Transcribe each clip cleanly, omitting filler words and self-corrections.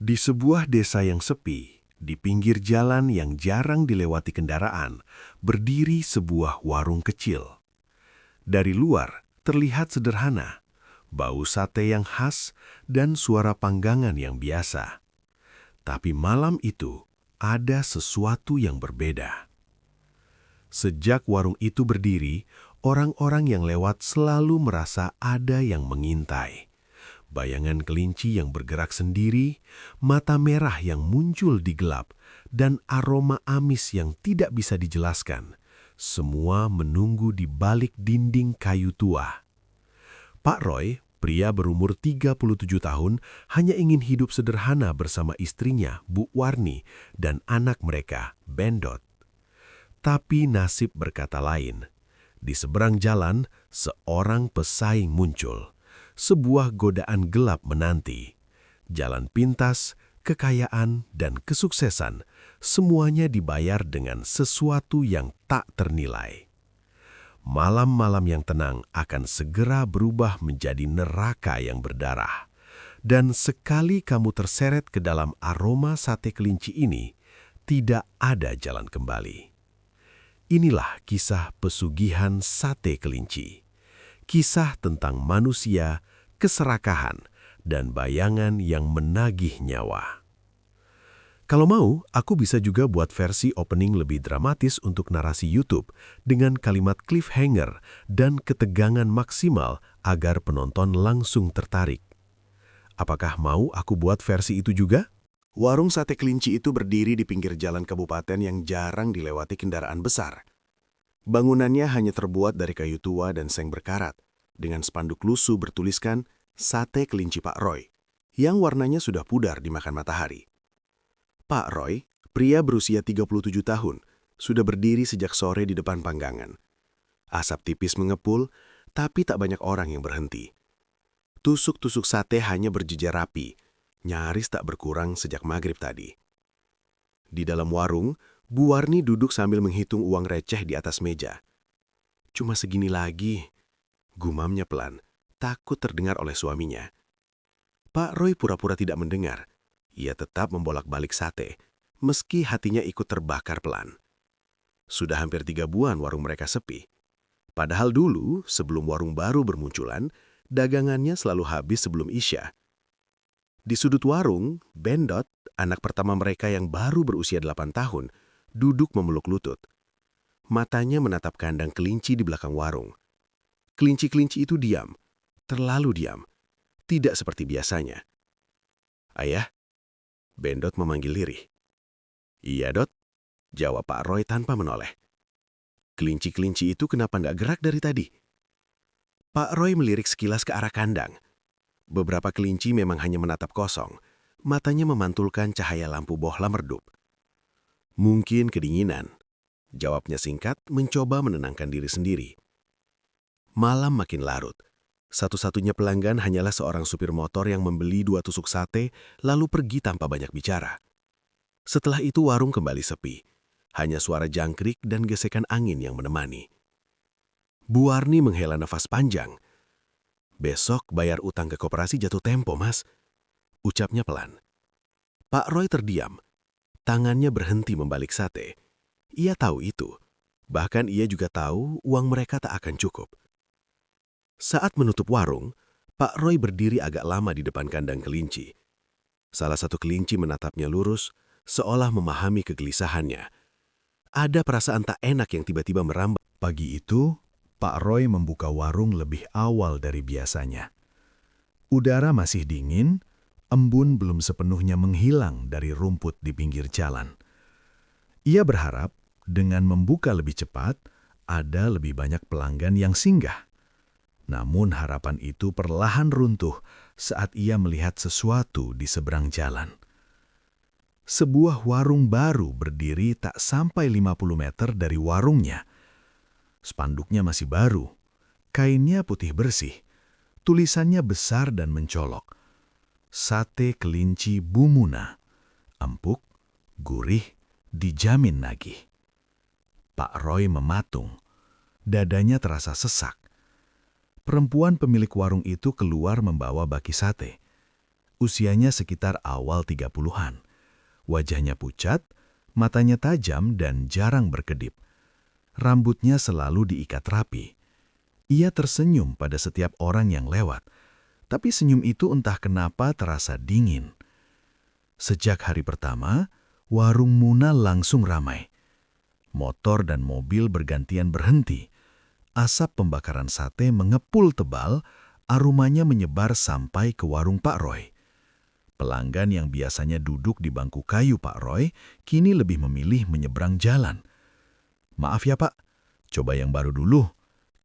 Di sebuah desa yang sepi, di pinggir jalan yang jarang dilewati kendaraan, berdiri sebuah warung kecil. Dari luar, terlihat sederhana, bau sate yang khas dan suara panggangan yang biasa. Tapi malam itu, ada sesuatu yang berbeda. Sejak warung itu berdiri, orang-orang yang lewat selalu merasa ada yang mengintai. Bayangan kelinci yang bergerak sendiri, mata merah yang muncul di gelap, dan aroma amis yang tidak bisa dijelaskan. Semua menunggu di balik dinding kayu tua. Pak Roy, pria berumur 37 tahun, hanya ingin hidup sederhana bersama istrinya, Bu Warni, dan anak mereka, Bendot. Tapi nasib berkata lain. Di seberang jalan, seorang pesaing muncul. Sebuah godaan gelap menanti. Jalan pintas, kekayaan, dan kesuksesan, semuanya dibayar dengan sesuatu yang tak ternilai. Malam-malam yang tenang akan segera berubah menjadi neraka yang berdarah. Dan sekali kamu terseret ke dalam aroma sate kelinci ini, tidak ada jalan kembali. Inilah kisah pesugihan sate kelinci. Kisah tentang manusia, keserakahan, dan bayangan yang menagih nyawa. Kalau mau, aku bisa juga buat versi opening lebih dramatis untuk narasi YouTube dengan kalimat cliffhanger dan ketegangan maksimal agar penonton langsung tertarik. Apakah mau aku buat versi itu juga? Warung sate kelinci itu berdiri di pinggir jalan kabupaten yang jarang dilewati kendaraan besar. Bangunannya hanya terbuat dari kayu tua dan seng berkarat, dengan spanduk lusuh bertuliskan Sate Kelinci Pak Roy, yang warnanya sudah pudar dimakan matahari. Pak Roy, pria berusia 37 tahun, sudah berdiri sejak sore di depan panggangan. Asap tipis mengepul, tapi tak banyak orang yang berhenti. Tusuk-tusuk sate hanya berjejer rapi, nyaris tak berkurang sejak maghrib tadi. Di dalam warung, Bu Warni duduk sambil menghitung uang receh di atas meja. Cuma segini lagi, gumamnya pelan, takut terdengar oleh suaminya. Pak Roy pura-pura tidak mendengar. Ia tetap membolak-balik sate, meski hatinya ikut terbakar pelan. Sudah hampir 3 bulan warung mereka sepi. Padahal dulu, sebelum warung baru bermunculan, dagangannya selalu habis sebelum Isya. Di sudut warung, Bendot, anak pertama mereka yang baru berusia 8 tahun, duduk memeluk lutut. Matanya menatap kandang kelinci di belakang warung. Kelinci-kelinci itu diam, terlalu diam, tidak seperti biasanya. "Ayah?" Bendot memanggil lirih. "Iya, Dot," jawab Pak Roy tanpa menoleh. "Kelinci-kelinci itu kenapa nggak gerak dari tadi?" Pak Roy melirik sekilas ke arah kandang. Beberapa kelinci memang hanya menatap kosong, matanya memantulkan cahaya lampu bohlam redup. "Mungkin kedinginan," jawabnya singkat, mencoba menenangkan diri sendiri. Malam makin larut. Satu-satunya pelanggan hanyalah seorang supir motor yang membeli 2 tusuk sate, lalu pergi tanpa banyak bicara. Setelah itu warung kembali sepi. Hanya suara jangkrik dan gesekan angin yang menemani. Bu Warni menghela nafas panjang. "Besok bayar utang ke koperasi jatuh tempo, Mas," ucapnya pelan. Pak Roy terdiam. Tangannya berhenti membalik sate. Ia tahu itu. Bahkan ia juga tahu uang mereka tak akan cukup. Saat menutup warung, Pak Roy berdiri agak lama di depan kandang kelinci. Salah satu kelinci menatapnya lurus, seolah memahami kegelisahannya. Ada perasaan tak enak yang tiba-tiba merambat. Pagi itu, Pak Roy membuka warung lebih awal dari biasanya. Udara masih dingin, embun belum sepenuhnya menghilang dari rumput di pinggir jalan. Ia berharap dengan membuka lebih cepat, ada lebih banyak pelanggan yang singgah. Namun harapan itu perlahan runtuh saat ia melihat sesuatu di seberang jalan. Sebuah warung baru berdiri tak sampai 50 meter dari warungnya. Spanduknya masih baru, kainnya putih bersih, tulisannya besar dan mencolok. Sate Kelinci Bu Muna, empuk, gurih, dijamin nagih. Pak Roy mematung, dadanya terasa sesak. Perempuan pemilik warung itu keluar membawa baki sate. Usianya sekitar awal 30-an. Wajahnya pucat, matanya tajam dan jarang berkedip. Rambutnya selalu diikat rapi. Ia tersenyum pada setiap orang yang lewat, tapi senyum itu entah kenapa terasa dingin. Sejak hari pertama, warung Muna langsung ramai. Motor dan mobil bergantian berhenti. Asap pembakaran sate mengepul tebal, aromanya menyebar sampai ke warung Pak Roy. Pelanggan yang biasanya duduk di bangku kayu Pak Roy, kini lebih memilih menyeberang jalan. "Maaf ya Pak, coba yang baru dulu,"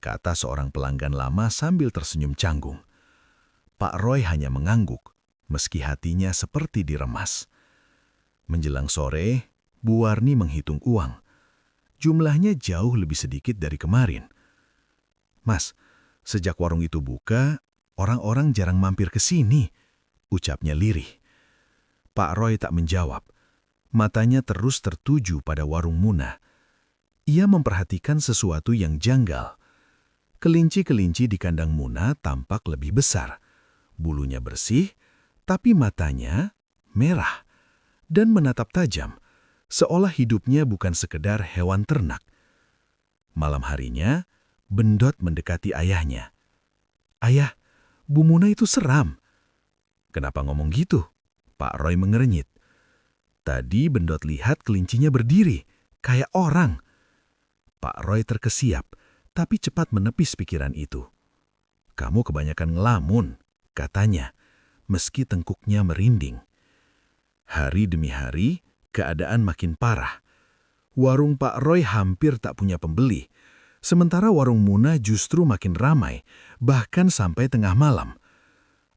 kata seorang pelanggan lama sambil tersenyum canggung. Pak Roy hanya mengangguk, meski hatinya seperti diremas. Menjelang sore, Bu Warni menghitung uang. Jumlahnya jauh lebih sedikit dari kemarin. "Mas, sejak warung itu buka, orang-orang jarang mampir ke sini," ucapnya lirih. Pak Roy tak menjawab. Matanya terus tertuju pada warung Muna. Ia memperhatikan sesuatu yang janggal. Kelinci-kelinci di kandang Muna tampak lebih besar. Bulunya bersih, tapi matanya merah dan menatap tajam, seolah hidupnya bukan sekedar hewan ternak. Malam harinya, Bendot mendekati ayahnya. "Ayah, Bu Muna itu seram." "Kenapa ngomong gitu?" Pak Roy mengerenyit. "Tadi Bendot lihat kelincinya berdiri, kayak orang." Pak Roy terkesiap, tapi cepat menepis pikiran itu. "Kamu kebanyakan ngelamun," katanya, meski tengkuknya merinding. Hari demi hari, keadaan makin parah. Warung Pak Roy hampir tak punya pembeli, sementara warung Muna justru makin ramai, bahkan sampai tengah malam.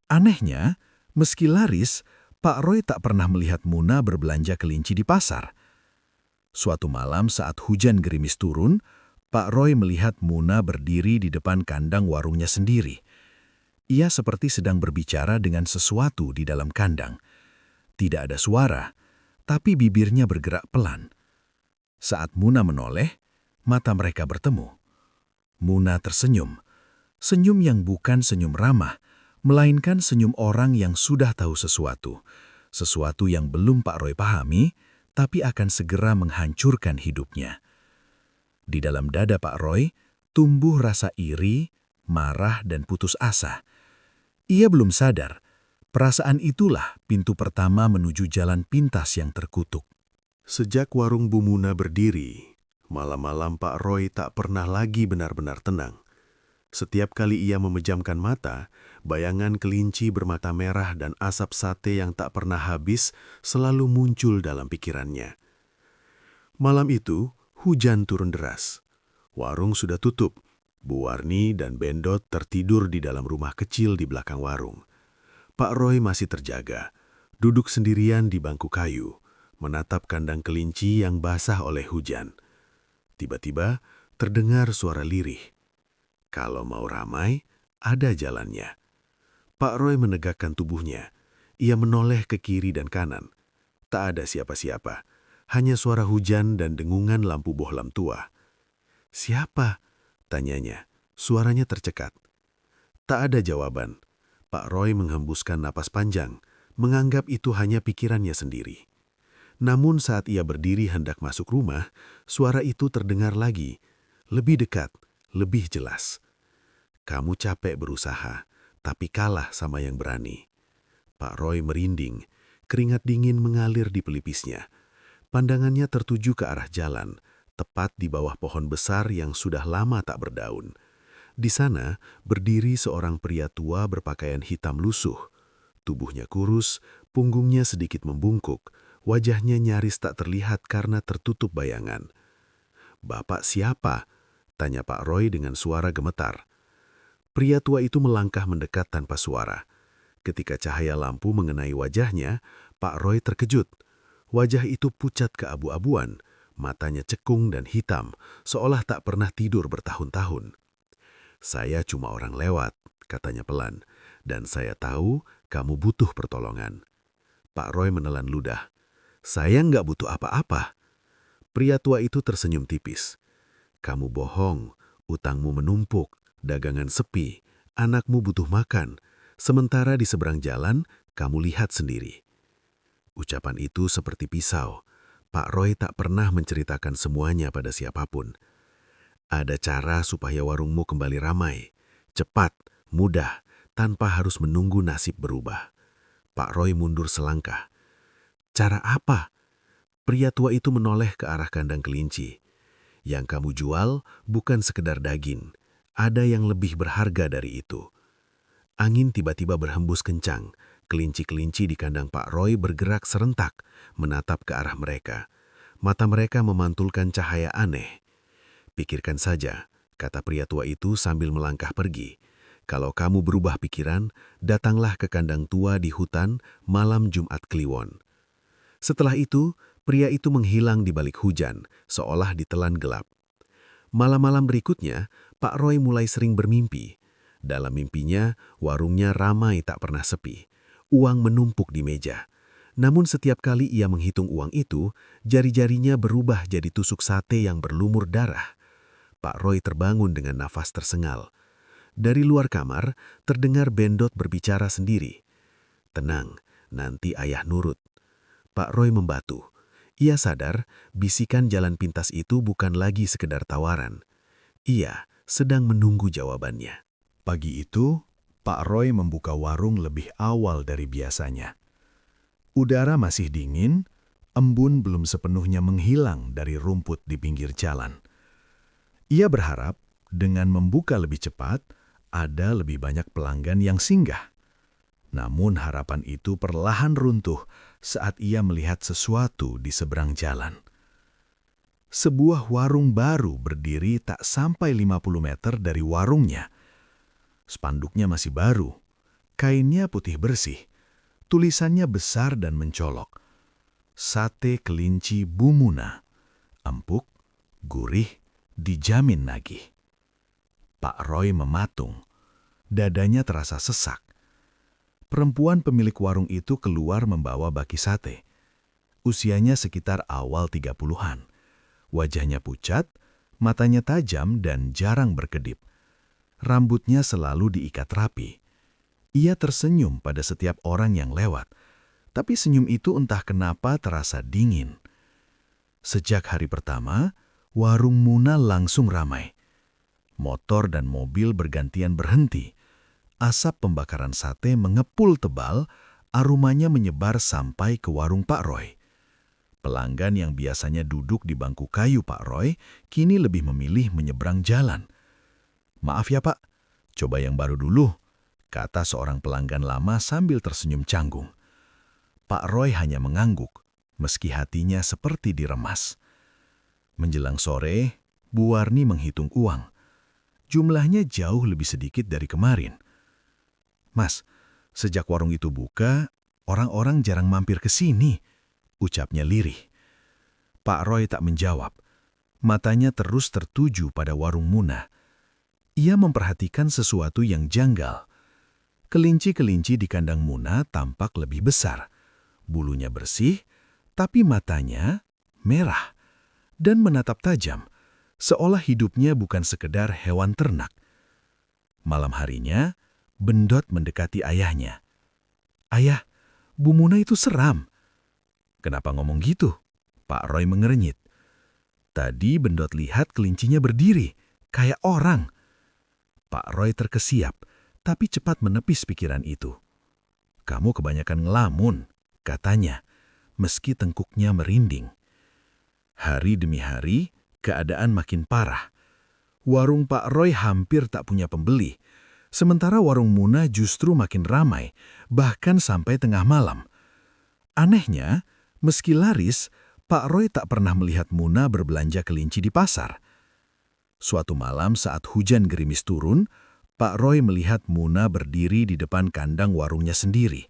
Anehnya, meski laris, Pak Roy tak pernah melihat Muna berbelanja kelinci di pasar. Suatu malam saat hujan gerimis turun, Pak Roy melihat Muna berdiri di depan kandang warungnya sendiri. Ia seperti sedang berbicara dengan sesuatu di dalam kandang. Tidak ada suara, tapi bibirnya bergerak pelan. Saat Muna menoleh, mata mereka bertemu. Muna tersenyum, senyum yang bukan senyum ramah, melainkan senyum orang yang sudah tahu sesuatu yang belum Pak Roy pahami, tapi akan segera menghancurkan hidupnya. Di dalam dada Pak Roy tumbuh rasa iri, marah, dan putus asa. Ia belum sadar, perasaan itulah pintu pertama menuju jalan pintas yang terkutuk. Sejak warung Bu Muna berdiri, malam-malam Pak Roy tak pernah lagi benar-benar tenang. Setiap kali ia memejamkan mata, bayangan kelinci bermata merah dan asap sate yang tak pernah habis selalu muncul dalam pikirannya. Malam itu, hujan turun deras. Warung sudah tutup. Bu Warni dan Bendot tertidur di dalam rumah kecil di belakang warung. Pak Roy masih terjaga, duduk sendirian di bangku kayu, menatap kandang kelinci yang basah oleh hujan. Tiba-tiba terdengar suara lirih. Kalau mau ramai, ada jalannya. Pak Roy menegakkan tubuhnya. Ia menoleh ke kiri dan kanan. Tak ada siapa-siapa, hanya suara hujan dan dengungan lampu bohlam tua. "Siapa?" tanyanya. Suaranya tercekat. Tak ada jawaban. Pak Roy menghembuskan napas panjang, menganggap itu hanya pikirannya sendiri. Namun saat ia berdiri hendak masuk rumah, suara itu terdengar lagi, lebih dekat, lebih jelas. "Kamu capek berusaha, tapi kalah sama yang berani." Pak Roy merinding, keringat dingin mengalir di pelipisnya. Pandangannya tertuju ke arah jalan, tepat di bawah pohon besar yang sudah lama tak berdaun. Di sana berdiri seorang pria tua berpakaian hitam lusuh. Tubuhnya kurus, punggungnya sedikit membungkuk, wajahnya nyaris tak terlihat karena tertutup bayangan. "Bapak siapa?" tanya Pak Roy dengan suara gemetar. Pria tua itu melangkah mendekat tanpa suara. Ketika cahaya lampu mengenai wajahnya, Pak Roy terkejut. Wajah itu pucat keabu-abuan, matanya cekung dan hitam, seolah tak pernah tidur bertahun-tahun. "Saya cuma orang lewat," katanya pelan, "dan saya tahu kamu butuh pertolongan." Pak Roy menelan ludah. "Saya nggak butuh apa-apa." Pria tua itu tersenyum tipis. "Kamu bohong, utangmu menumpuk, dagangan sepi, anakmu butuh makan. Sementara di seberang jalan, kamu lihat sendiri." Ucapan itu seperti pisau. Pak Roy tak pernah menceritakan semuanya pada siapapun. Ada cara supaya warungmu kembali ramai, cepat, mudah, tanpa harus menunggu nasib berubah. Pak Roy mundur selangkah. "Cara apa?" Pria tua itu menoleh ke arah kandang kelinci. "Yang kamu jual bukan sekedar daging. Ada yang lebih berharga dari itu." Angin tiba-tiba berhembus kencang. Kelinci-kelinci di kandang Pak Roy bergerak serentak, menatap ke arah mereka. Mata mereka memantulkan cahaya aneh. "Pikirkan saja," kata pria tua itu sambil melangkah pergi. "Kalau kamu berubah pikiran, datanglah ke kandang tua di hutan malam Jumat Kliwon." Setelah itu, pria itu menghilang di balik hujan, seolah ditelan gelap. Malam-malam berikutnya, Pak Roy mulai sering bermimpi. Dalam mimpinya, warungnya ramai tak pernah sepi. Uang menumpuk di meja. Namun setiap kali ia menghitung uang itu, jari-jarinya berubah jadi tusuk sate yang berlumur darah. Pak Roy terbangun dengan nafas tersengal. Dari luar kamar, terdengar Bendot berbicara sendiri. "Tenang, nanti ayah nurut." Pak Roy membatu. Ia sadar bisikan jalan pintas itu bukan lagi sekedar tawaran. Ia sedang menunggu jawabannya. Pagi itu, Pak Roy membuka warung lebih awal dari biasanya. Udara masih dingin, embun belum sepenuhnya menghilang dari rumput di pinggir jalan. Ia berharap dengan membuka lebih cepat, ada lebih banyak pelanggan yang singgah. Namun harapan itu perlahan runtuh saat ia melihat sesuatu di seberang jalan. Sebuah warung baru berdiri tak sampai 50 meter dari warungnya. Spanduknya masih baru, kainnya putih bersih, tulisannya besar dan mencolok. "Sate kelinci Bu Muna, empuk, gurih, dijamin nagih." Pak Roy mematung, dadanya terasa sesak. Perempuan pemilik warung itu keluar membawa baki sate. Usianya sekitar awal 30-an. Wajahnya pucat, matanya tajam dan jarang berkedip. Rambutnya selalu diikat rapi. Ia tersenyum pada setiap orang yang lewat, tapi senyum itu entah kenapa terasa dingin. Sejak hari pertama, warung Muna langsung ramai. Motor dan mobil bergantian berhenti. Asap pembakaran sate mengepul tebal, aromanya menyebar sampai ke warung Pak Roy. Pelanggan yang biasanya duduk di bangku kayu Pak Roy, kini lebih memilih menyeberang jalan. "Maaf ya Pak, coba yang baru dulu," kata seorang pelanggan lama sambil tersenyum canggung. Pak Roy hanya mengangguk, meski hatinya seperti diremas. Menjelang sore, Bu Warni menghitung uang. Jumlahnya jauh lebih sedikit dari kemarin. "Mas, sejak warung itu buka, orang-orang jarang mampir ke sini," ucapnya lirih. Pak Roy tak menjawab. Matanya terus tertuju pada warung Muna. Ia memperhatikan sesuatu yang janggal. Kelinci-kelinci di kandang Muna tampak lebih besar. Bulunya bersih, tapi matanya merah dan menatap tajam, seolah hidupnya bukan sekedar hewan ternak. Malam harinya, Bendot mendekati ayahnya. "Ayah, Bu Muna itu seram." "Kenapa ngomong gitu?" Pak Roy mengerenyit. Tadi Bendot lihat kelincinya berdiri, kayak orang. Pak Roy terkesiap, tapi cepat menepis pikiran itu. "Kamu kebanyakan ngelamun," katanya, meski tengkuknya merinding. Hari demi hari, keadaan makin parah. Warung Pak Roy hampir tak punya pembeli, sementara warung Muna justru makin ramai, bahkan sampai tengah malam. Anehnya, meski laris, Pak Roy tak pernah melihat Muna berbelanja kelinci di pasar. Suatu malam saat hujan gerimis turun, Pak Roy melihat Muna berdiri di depan kandang warungnya sendiri.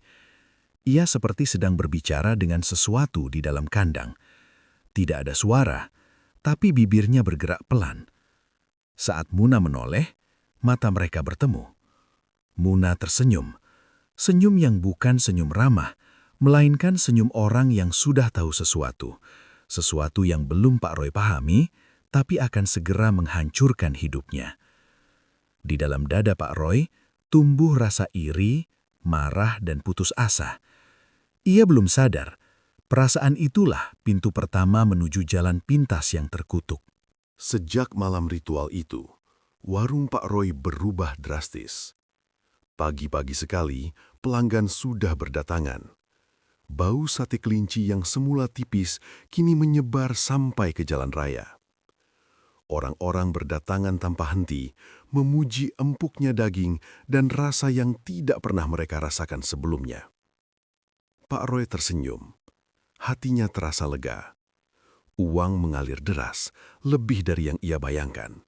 Ia seperti sedang berbicara dengan sesuatu di dalam kandang. Tidak ada suara, tapi bibirnya bergerak pelan. Saat Muna menoleh, mata mereka bertemu. Muna tersenyum. Senyum yang bukan senyum ramah, melainkan senyum orang yang sudah tahu sesuatu. Sesuatu yang belum Pak Roy pahami, tapi akan segera menghancurkan hidupnya. Di dalam dada Pak Roy, tumbuh rasa iri, marah dan putus asa. Ia belum sadar, perasaan itulah pintu pertama menuju jalan pintas yang terkutuk. Sejak malam ritual itu, warung Pak Roy berubah drastis. Pagi-pagi sekali, pelanggan sudah berdatangan. Bau sate kelinci yang semula tipis kini menyebar sampai ke jalan raya. Orang-orang berdatangan tanpa henti, memuji empuknya daging dan rasa yang tidak pernah mereka rasakan sebelumnya. Pak Roy tersenyum. Hatinya terasa lega. Uang mengalir deras, lebih dari yang ia bayangkan.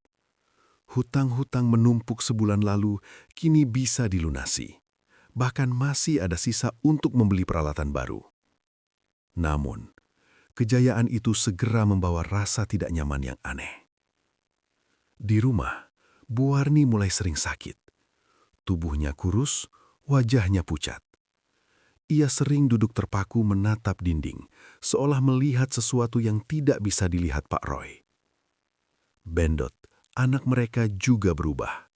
Hutang-hutang menumpuk sebulan lalu kini bisa dilunasi. Bahkan masih ada sisa untuk membeli peralatan baru. Namun, kejayaan itu segera membawa rasa tidak nyaman yang aneh. Di rumah, Bu Warni mulai sering sakit. Tubuhnya kurus, wajahnya pucat. Ia sering duduk terpaku menatap dinding, seolah melihat sesuatu yang tidak bisa dilihat Pak Roy. Bendot, anak mereka juga berubah.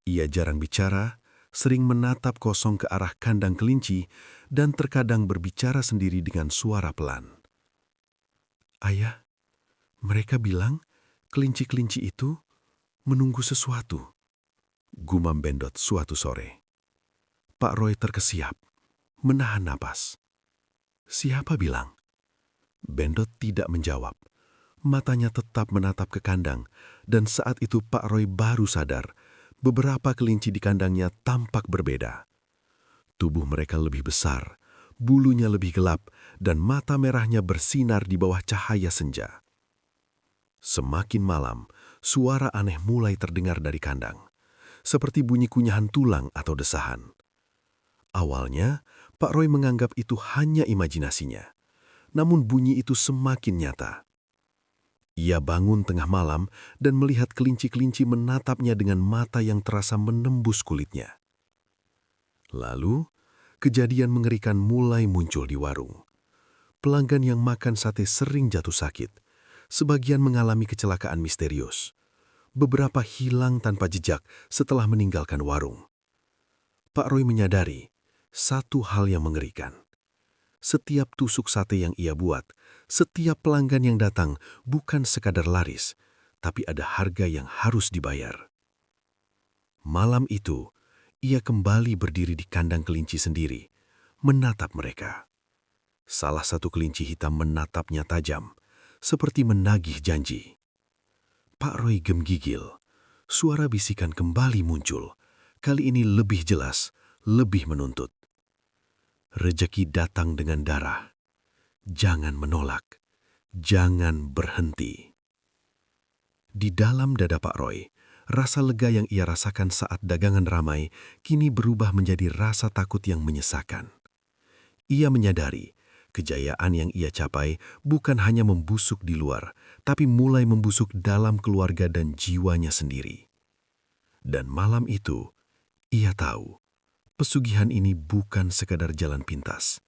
Ia jarang bicara, sering menatap kosong ke arah kandang kelinci, dan terkadang berbicara sendiri dengan suara pelan. "Ayah, mereka bilang kelinci-kelinci itu menunggu sesuatu," gumam Bendot suatu sore. Pak Roy terkesiap, menahan napas. "Siapa bilang?" Bendot tidak menjawab. Matanya tetap menatap ke kandang, dan saat itu Pak Roy baru sadar beberapa kelinci di kandangnya tampak berbeda. Tubuh mereka lebih besar, bulunya lebih gelap, dan mata merahnya bersinar di bawah cahaya senja. Semakin malam, suara aneh mulai terdengar dari kandang, seperti bunyi kunyahan tulang atau desahan. Awalnya, Pak Roy menganggap itu hanya imajinasinya, namun bunyi itu semakin nyata. Ia bangun tengah malam dan melihat kelinci-kelinci menatapnya dengan mata yang terasa menembus kulitnya. Lalu, kejadian mengerikan mulai muncul di warung. Pelanggan yang makan sate sering jatuh sakit. Sebagian mengalami kecelakaan misterius. Beberapa hilang tanpa jejak setelah meninggalkan warung. Pak Roy menyadari satu hal yang mengerikan. Setiap tusuk sate yang ia buat, setiap pelanggan yang datang bukan sekadar laris, tapi ada harga yang harus dibayar. Malam itu, ia kembali berdiri di kandang kelinci sendiri, menatap mereka. Salah satu kelinci hitam menatapnya tajam, seperti menagih janji. Pak Roy gemgigil. Suara bisikan kembali muncul, kali ini lebih jelas, lebih menuntut. "Rejeki datang dengan darah. Jangan menolak, jangan berhenti." Di dalam dada Pak Roy, rasa lega yang ia rasakan saat dagangan ramai kini berubah menjadi rasa takut yang menyesakan. Ia menyadari kejayaan yang ia capai bukan hanya membusuk di luar, tapi mulai membusuk dalam keluarga dan jiwanya sendiri. Dan malam itu, ia tahu, pesugihan ini bukan sekadar jalan pintas.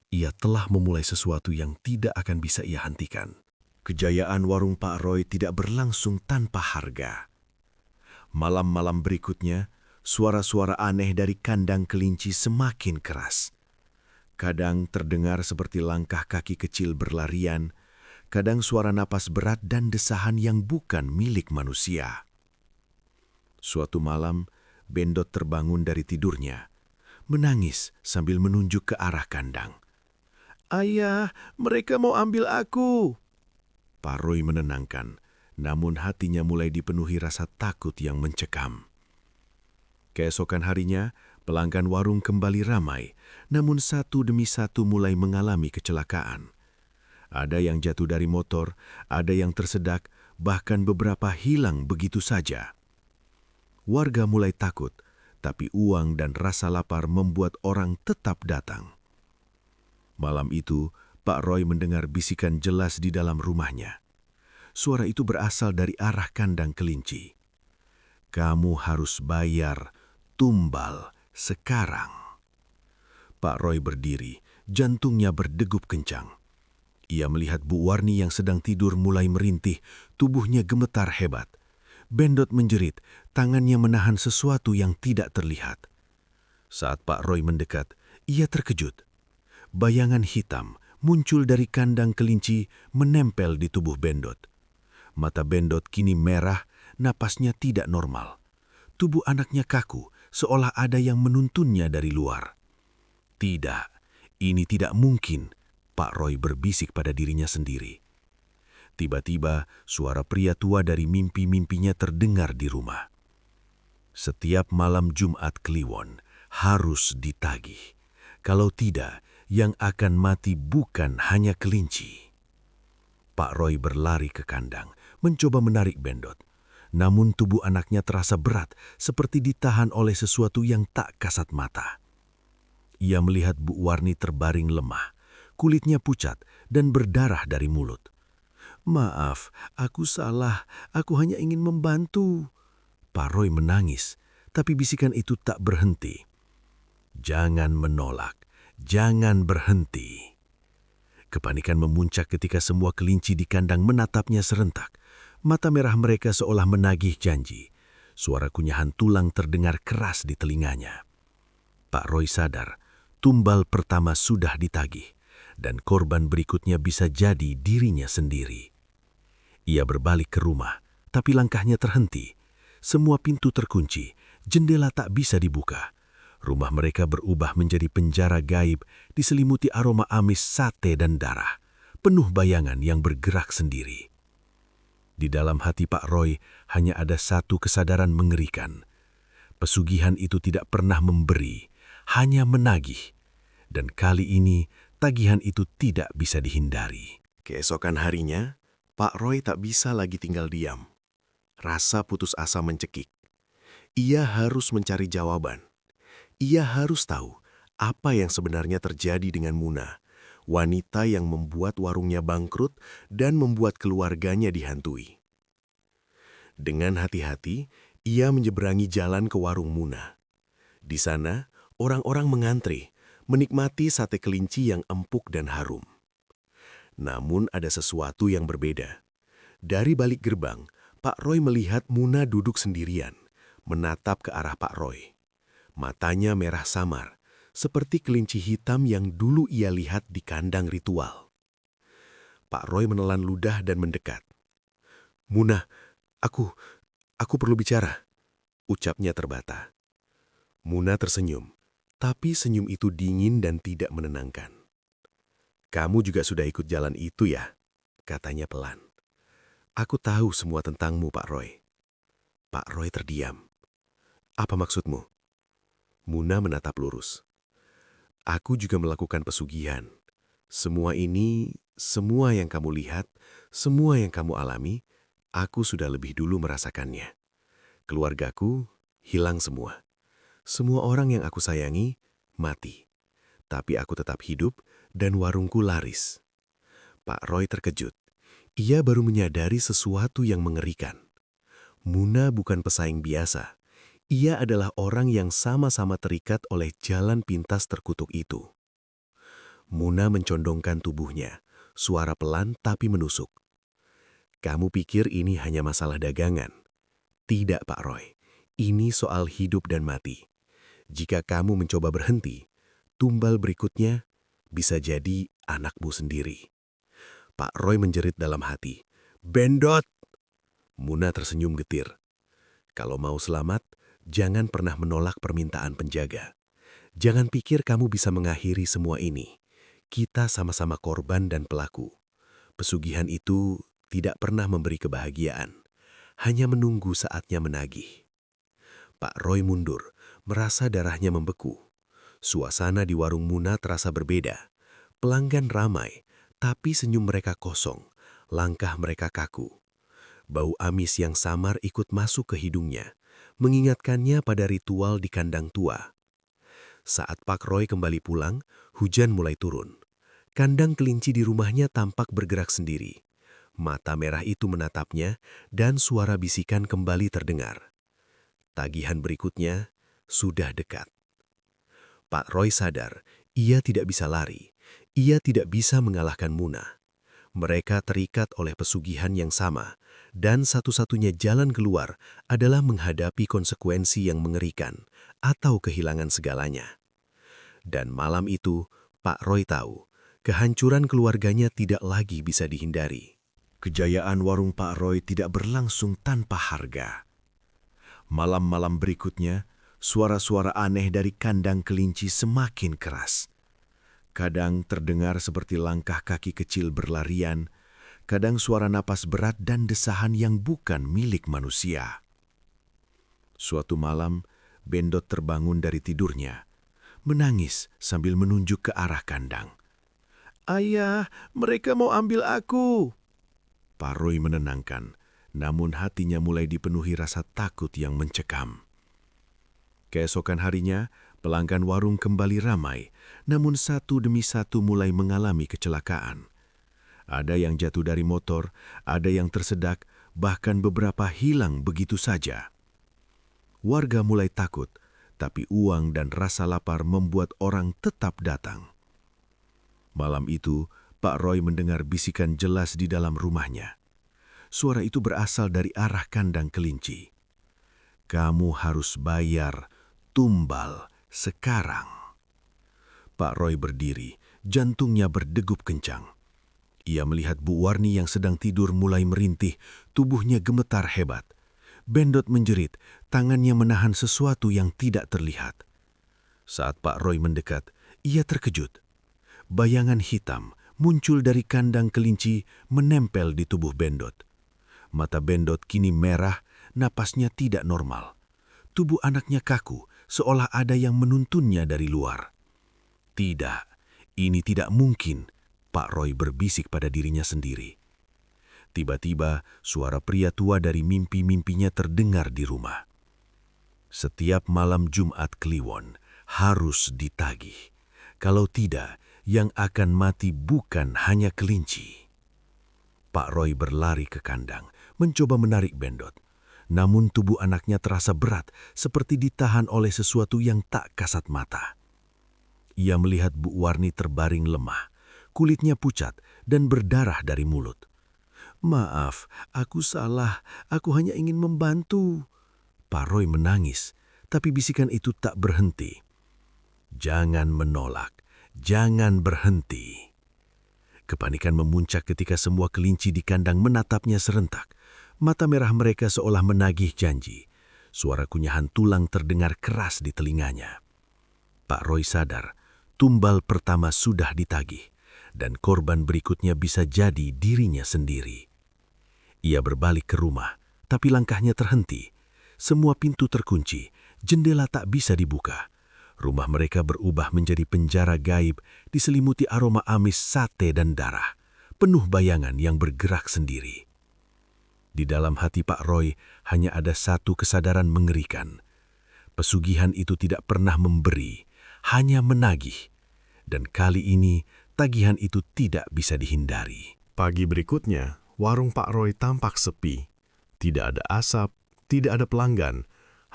Ia telah memulai sesuatu yang tidak akan bisa ia hentikan. Kejayaan warung Pak Roy tidak berlangsung tanpa harga. Malam-malam berikutnya, suara-suara aneh dari kandang kelinci semakin keras. Kadang terdengar seperti langkah kaki kecil berlarian, kadang suara napas berat dan desahan yang bukan milik manusia. Suatu malam, Bendot terbangun dari tidurnya, menangis sambil menunjuk ke arah kandang. "Ayah, mereka mau ambil aku." Pak Roy menenangkan, namun hatinya mulai dipenuhi rasa takut yang mencekam. Keesokan harinya, pelanggan warung kembali ramai, namun satu demi satu mulai mengalami kecelakaan. Ada yang jatuh dari motor, ada yang tersedak, bahkan beberapa hilang begitu saja. Warga mulai takut, tapi uang dan rasa lapar membuat orang tetap datang. Malam itu, Pak Roy mendengar bisikan jelas di dalam rumahnya. Suara itu berasal dari arah kandang kelinci. "Kamu harus bayar tumbal sekarang." Pak Roy berdiri, jantungnya berdegup kencang. Ia melihat Bu Warni yang sedang tidur mulai merintih, tubuhnya gemetar hebat. Bendot menjerit, tangannya menahan sesuatu yang tidak terlihat. Saat Pak Roy mendekat, ia terkejut. Bayangan hitam muncul dari kandang kelinci menempel di tubuh Bendot. Mata Bendot kini merah, napasnya tidak normal. Tubuh anaknya kaku, seolah ada yang menuntunnya dari luar. Tidak, ini tidak mungkin, Pak Roy berbisik pada dirinya sendiri. Tiba-tiba, suara pria tua dari mimpi-mimpinya terdengar di rumah. Setiap malam Jumat Kliwon harus ditagih. Kalau tidak, yang akan mati bukan hanya kelinci. Pak Roy berlari ke kandang, mencoba menarik Bendot. Namun tubuh anaknya terasa berat, seperti ditahan oleh sesuatu yang tak kasat mata. Ia melihat Bu Warni terbaring lemah, kulitnya pucat dan berdarah dari mulut. "Maaf, aku salah. Aku hanya ingin membantu." Pak Roy menangis, tapi bisikan itu tak berhenti. "Jangan menolak, jangan berhenti." Kepanikan memuncak ketika semua kelinci di kandang menatapnya serentak. Mata merah mereka seolah menagih janji. Suara kunyahan tulang terdengar keras di telinganya. Pak Roy sadar, tumbal pertama sudah ditagih, dan korban berikutnya bisa jadi dirinya sendiri. Ia berbalik ke rumah, tapi langkahnya terhenti. Semua pintu terkunci, jendela tak bisa dibuka. Rumah mereka berubah menjadi penjara gaib, diselimuti aroma amis sate dan darah, penuh bayangan yang bergerak sendiri. Di dalam hati Pak Roy hanya ada satu kesadaran mengerikan. Pesugihan itu tidak pernah memberi, hanya menagih. Dan kali ini, tagihan itu tidak bisa dihindari. Keesokan harinya, Pak Roy tak bisa lagi tinggal diam. Rasa putus asa mencekik. Ia harus mencari jawaban. Ia harus tahu apa yang sebenarnya terjadi dengan Muna, wanita yang membuat warungnya bangkrut dan membuat keluarganya dihantui. Dengan hati-hati, ia menyeberangi jalan ke warung Muna. Di sana, orang-orang mengantri, menikmati sate kelinci yang empuk dan harum. Namun ada sesuatu yang berbeda. Dari balik gerbang, Pak Roy melihat Muna duduk sendirian, menatap ke arah Pak Roy. Matanya merah samar, seperti kelinci hitam yang dulu ia lihat di kandang ritual. Pak Roy menelan ludah dan mendekat. "Muna, aku perlu bicara," ucapnya terbata. Muna tersenyum, tapi senyum itu dingin dan tidak menenangkan. "Kamu juga sudah ikut jalan itu ya?" katanya pelan. "Aku tahu semua tentangmu, Pak Roy." Pak Roy terdiam. "Apa maksudmu?" Muna menatap lurus. "Aku juga melakukan pesugihan. Semua ini, semua yang kamu lihat, semua yang kamu alami, aku sudah lebih dulu merasakannya. Keluargaku hilang semua. Semua orang yang aku sayangi mati. Tapi aku tetap hidup dan warungku laris." Pak Roy terkejut. Ia baru menyadari sesuatu yang mengerikan. Muna bukan pesaing biasa. Ia adalah orang yang sama-sama terikat oleh jalan pintas terkutuk itu. Muna mencondongkan tubuhnya, suara pelan tapi menusuk. "Kamu pikir ini hanya masalah dagangan?" "Tidak, Pak Roy. Ini soal hidup dan mati. Jika kamu mencoba berhenti, tumbal berikutnya bisa jadi anakmu sendiri." Pak Roy menjerit dalam hati. "Bendot!" Muna tersenyum getir. "Kalau mau selamat, jangan pernah menolak permintaan penjaga. Jangan pikir kamu bisa mengakhiri semua ini. Kita sama-sama korban dan pelaku. Pesugihan itu tidak pernah memberi kebahagiaan, hanya menunggu saatnya menagih." Pak Roy mundur, merasa darahnya membeku. Suasana di warung Muna terasa berbeda. Pelanggan ramai, tapi senyum mereka kosong, langkah mereka kaku. Bau amis yang samar ikut masuk ke hidungnya, mengingatkannya pada ritual di kandang tua. Saat Pak Roy kembali pulang, hujan mulai turun. Kandang kelinci di rumahnya tampak bergerak sendiri. Mata merah itu menatapnya, dan suara bisikan kembali terdengar. Tagihan berikutnya sudah dekat. Pak Roy sadar, ia tidak bisa lari. Ia tidak bisa mengalahkan Muna. Mereka terikat oleh pesugihan yang sama, dan satu-satunya jalan keluar adalah menghadapi konsekuensi yang mengerikan atau kehilangan segalanya. Dan malam itu, Pak Roy tahu, kehancuran keluarganya tidak lagi bisa dihindari. Kejayaan warung Pak Roy tidak berlangsung tanpa harga. Malam-malam berikutnya, suara-suara aneh dari kandang kelinci semakin keras. Kadang terdengar seperti langkah kaki kecil berlarian, kadang suara napas berat dan desahan yang bukan milik manusia. Suatu malam, Bendot terbangun dari tidurnya, menangis sambil menunjuk ke arah kandang. "Ayah, mereka mau ambil aku." Pak Roy menenangkan, namun hatinya mulai dipenuhi rasa takut yang mencekam. Keesokan harinya, pelanggan warung kembali ramai, namun satu demi satu mulai mengalami kecelakaan. Ada yang jatuh dari motor, ada yang tersedak, bahkan beberapa hilang begitu saja. Warga mulai takut, tapi uang dan rasa lapar membuat orang tetap datang. Malam itu, Pak Roy mendengar bisikan jelas di dalam rumahnya. Suara itu berasal dari arah kandang kelinci. "Kamu harus bayar tumbal sekarang." Pak Roy berdiri, jantungnya berdegup kencang. Ia melihat Bu Warni yang sedang tidur mulai merintih, tubuhnya gemetar hebat. Bendot menjerit, tangannya menahan sesuatu yang tidak terlihat. Saat Pak Roy mendekat, ia terkejut. Bayangan hitam muncul dari kandang kelinci menempel di tubuh Bendot. Mata Bendot kini merah, napasnya tidak normal. Tubuh anaknya kaku, seolah ada yang menuntunnya dari luar. "Tidak, ini tidak mungkin," Pak Roy berbisik pada dirinya sendiri. Tiba-tiba, suara pria tua dari mimpi-mimpinya terdengar di rumah. "Setiap malam Jumat Kliwon harus ditagih. Kalau tidak, yang akan mati bukan hanya kelinci." Pak Roy berlari ke kandang, mencoba menarik Bendot. Namun tubuh anaknya terasa berat, seperti ditahan oleh sesuatu yang tak kasat mata. Ia melihat Bu Warni terbaring lemah, kulitnya pucat dan berdarah dari mulut. "Maaf, aku salah. Aku hanya ingin membantu." Pak Roy menangis, tapi bisikan itu tak berhenti. "Jangan menolak, jangan berhenti." Kepanikan memuncak ketika semua kelinci di kandang menatapnya serentak. Mata merah mereka seolah menagih janji. Suara kunyahan tulang terdengar keras di telinganya. Pak Roy sadar, tumbal pertama sudah ditagih, dan korban berikutnya bisa jadi dirinya sendiri. Ia berbalik ke rumah, tapi langkahnya terhenti. Semua pintu terkunci, jendela tak bisa dibuka. Rumah mereka berubah menjadi penjara gaib, diselimuti aroma amis sate dan darah, penuh bayangan yang bergerak sendiri. Di dalam hati Pak Roy hanya ada satu kesadaran mengerikan. Pesugihan itu tidak pernah memberi, hanya menagih. Dan kali ini, tagihan itu tidak bisa dihindari. Pagi berikutnya, warung Pak Roy tampak sepi. Tidak ada asap, tidak ada pelanggan,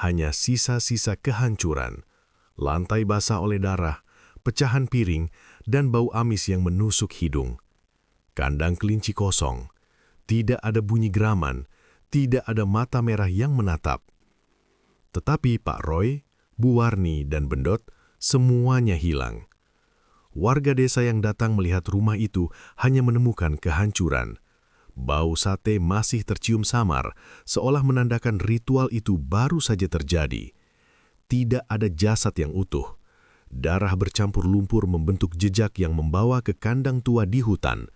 hanya sisa-sisa kehancuran. Lantai basah oleh darah, pecahan piring, dan bau amis yang menusuk hidung. Kandang kelinci kosong. Tidak ada bunyi geraman, tidak ada mata merah yang menatap. Tetapi Pak Roy, Bu Warni, dan Bendot semuanya hilang. Warga desa yang datang melihat rumah itu hanya menemukan kehancuran. Bau sate masih tercium samar, seolah menandakan ritual itu baru saja terjadi. Tidak ada jasad yang utuh. Darah bercampur lumpur membentuk jejak yang membawa ke kandang tua di hutan.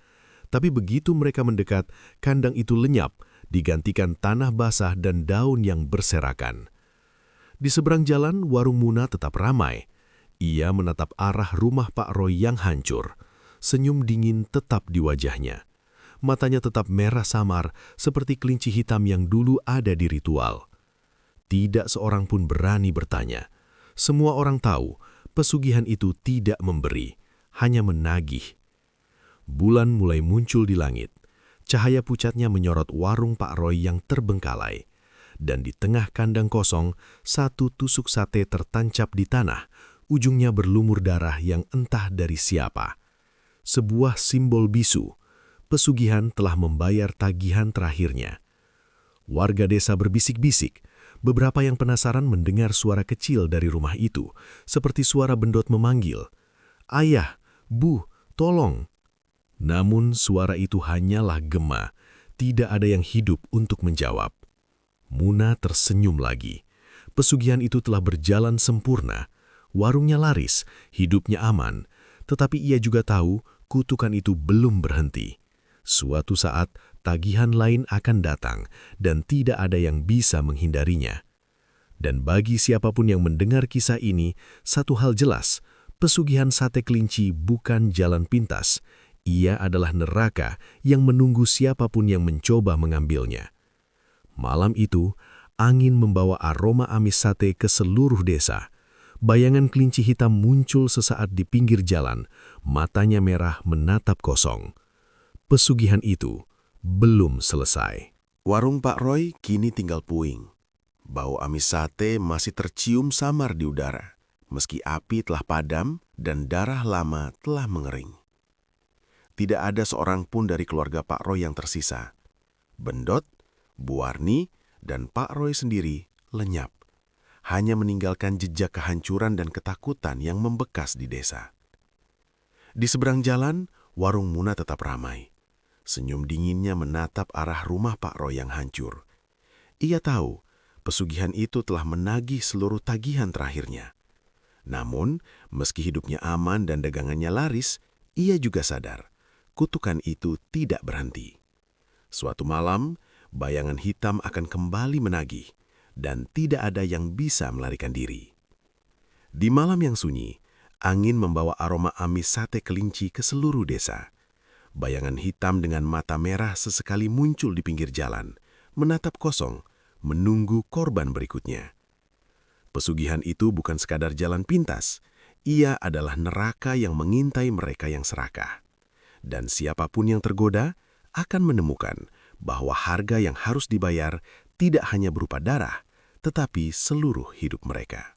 Tapi begitu mereka mendekat, kandang itu lenyap, digantikan tanah basah dan daun yang berserakan. Di seberang jalan, warung Muna tetap ramai. Ia menatap arah rumah Pak Roy yang hancur. Senyum dingin tetap di wajahnya. Matanya tetap merah samar, seperti kelinci hitam yang dulu ada di ritual. Tidak seorang pun berani bertanya. Semua orang tahu, pesugihan itu tidak memberi, hanya menagih. Bulan mulai muncul di langit. Cahaya pucatnya menyorot warung Pak Roy yang terbengkalai. Dan di tengah kandang kosong, satu tusuk sate tertancap di tanah. Ujungnya berlumur darah yang entah dari siapa. Sebuah simbol bisu. pesugihan telah membayar tagihan terakhirnya. Warga desa berbisik-bisik. Beberapa yang penasaran mendengar suara kecil dari rumah itu, seperti suara bendot memanggil, "Ayah, Bu, tolong!" Namun suara itu hanyalah gema, tidak ada yang hidup untuk menjawab. Muna tersenyum lagi. Pesugihan itu telah berjalan sempurna, warungnya laris, hidupnya aman, tetapi ia juga tahu kutukan itu belum berhenti. Suatu saat, tagihan lain akan datang dan tidak ada yang bisa menghindarinya. Dan bagi siapapun yang mendengar kisah ini, satu hal jelas, pesugihan sate kelinci bukan jalan pintas. Ia adalah neraka yang menunggu siapapun yang mencoba mengambilnya. Malam itu, angin membawa aroma amis sate ke seluruh desa. Bayangan kelinci hitam muncul sesaat di pinggir jalan, matanya merah menatap kosong. Pesugihan itu belum selesai. Warung Pak Roy kini tinggal puing. Bau amis sate masih tercium samar di udara, meski api telah padam dan darah lama telah mengering. Tidak ada seorang pun dari keluarga Pak Roy yang tersisa. Bendot, Bu Warni, dan Pak Roy sendiri lenyap, hanya meninggalkan jejak kehancuran dan ketakutan yang membekas di desa. Di seberang jalan, warung Muna tetap ramai. Senyum dinginnya menatap arah rumah Pak Roy yang hancur. Ia tahu pesugihan itu telah menagih seluruh tagihan terakhirnya. Namun, meski hidupnya aman dan dagangannya laris, ia juga sadar kutukan itu tidak berhenti. Suatu malam, bayangan hitam akan kembali menagih, dan tidak ada yang bisa melarikan diri. Di malam yang sunyi, angin membawa aroma amis sate kelinci ke seluruh desa. Bayangan hitam dengan mata merah sesekali muncul di pinggir jalan, menatap kosong, menunggu korban berikutnya. Pesugihan itu bukan sekadar jalan pintas, ia adalah neraka yang mengintai mereka yang serakah. Dan siapapun yang tergoda akan menemukan bahwa harga yang harus dibayar tidak hanya berupa darah, tetapi seluruh hidup mereka.